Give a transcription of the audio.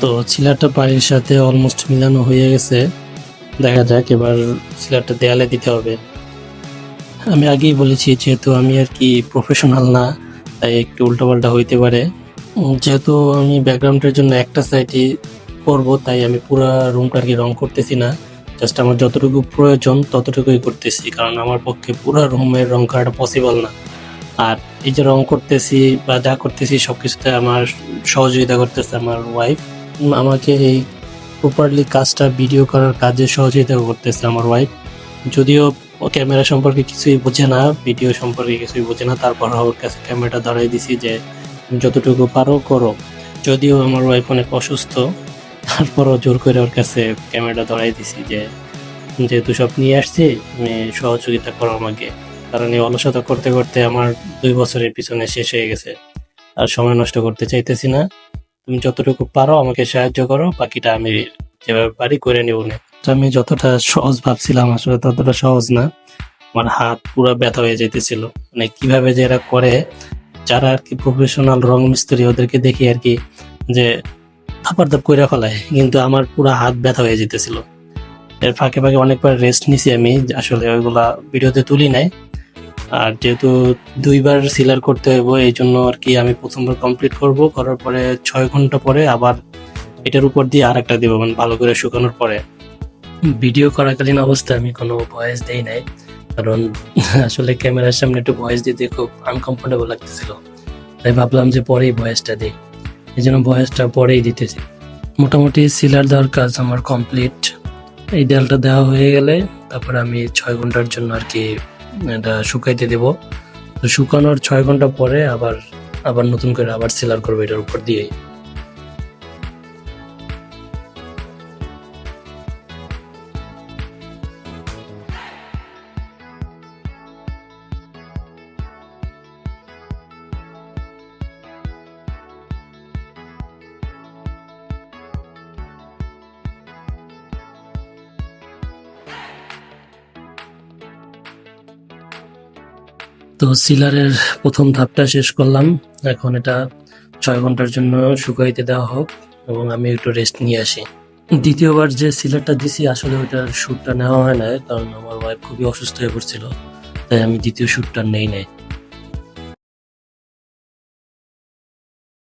তো সিলারটা পানির সাথে অলমোস্ট মিলানো হয়ে গেছে। দেখা যাক এবার সিলারটা দেয়ালে দিতে হবে। আমি আগেই বলেছি যেহেতু আমি আর কি প্রফেশনাল না, তাই একটু উল্টোপাল্টা হইতে পারে। যেহেতু আমি ব্যাকগ্রাউন্ডের জন্য একটা সাইডই করবো, তাই আমি পুরো রুমটা আর কি রং করতেছি না। জাস্ট আমার যতটুকু প্রয়োজন ততটুকুই করতেছি, কারণ আমার পক্ষে পুরো রুমের রং করাটা পসিবল না। আর এই যে রং করতেছি বা যা করতেছি সবকিছুতে আমার সহযোগিতা করতেছে আমার ওয়াইফ। আমাকে এই প্রপারলি কাজটা ভিডিও করার কাজে সহযোগিতা করতেছে আমার ওয়াইফ। যদিও ও ক্যামেরা সম্পর্কে কিছুই বোঝে না, ভিডিও সম্পর্কে কিছুই বোঝে না, তারপর ওর কাছে ক্যামেরাটা ধরাই দিছি যে তুমি যতটুকু পারো করো। যদিও আমার ওয়াইফ অনেক অসুস্থ, তারপরও জোর করে ওর কাছে ক্যামেরাটা ধরাই দিছি যে যেহেতু সব নিয়ে আসছি তুমি সহযোগিতা করো আমাকে। কারণ এই অলসতা করতে করতে আমার 2 বছরের পিছনে শেষ হয়ে গেছে। আর সময় নষ্ট করতে চাইতেছি না। তুমি যতটুকু পারো আমাকে সাহায্য করো, বাকিটা আমি যেভাবে পারি করে নেব না। তো আমি যতটা সহজ ভাবছিলাম আসলে ততটা সহজ না। আমার হাত পুরো ব্যথা হয়ে যেতেছিল। মানে কিভাবে যে এরা করে, যারা আর কি প্রফেশনাল রং মিস্ত্রি ওদেরকে দেখি আর কি যে ধাপার ধাপ করে ফেলায়, কিন্তু আমার পুরো হাত ব্যথা হয়ে যেতেছিল। এর ফাঁকে ফাঁকে অনেকবার রেস্ট নিছি আমি, আসলে ওইগুলা ভিডিওতে তুলি নাই। আর যেহেতু 2বার সিলার করতে হইব, এই জন্য আর কি আমি প্রথমবার কমপ্লিট করব, করার পরে 6 ঘন্টা পরে আবার এটার উপর দিয়ে আর একটা দেবো, মানে ভালো করে শুকানোর পরে। ভিডিও করাকালীন অবস্থায় আমি কোনো ভয়েস দেই নাই, কারণ আসলে ক্যামেরার সামনে একটু ভয়েস দিতে খুব আনকমফোর্টেবল লাগতেছিল। তাই ভাবলাম যে পরেই ভয়েসটা দিই, এই জন্য ভয়েসটা পরেই দিতেছি। মোটামুটি সিলার দেওয়ার কাজ আমার কমপ্লিট। এই দেয়ালটা দেওয়া হয়ে গেলে তারপর আমি 6 ঘন্টার জন্য আর কি এটা শুকাইতে দেব। তো শুকানোর 6 ঘন্টা পরে আবার আবার নতুন করে আবার সিলার করবো এটার উপর দিয়ে। তো সিলারের প্রথম ধাপটা শেষ করলাম। এখন এটা 6 ঘন্টার জন্য শুকাইতে দেওয়া হোক এবং আমি একটু রেস্ট নিয়ে আসি। দ্বিতীয়বার যে সিলারটা দিছি আসলে ওইটার শ্যুটটা নেওয়া হয় না, কারণ আমার ওয়াইফ খুবই অসুস্থ হয়ে পড়ছিল, তাই আমি দ্বিতীয় শ্যুটটা নেই নাই।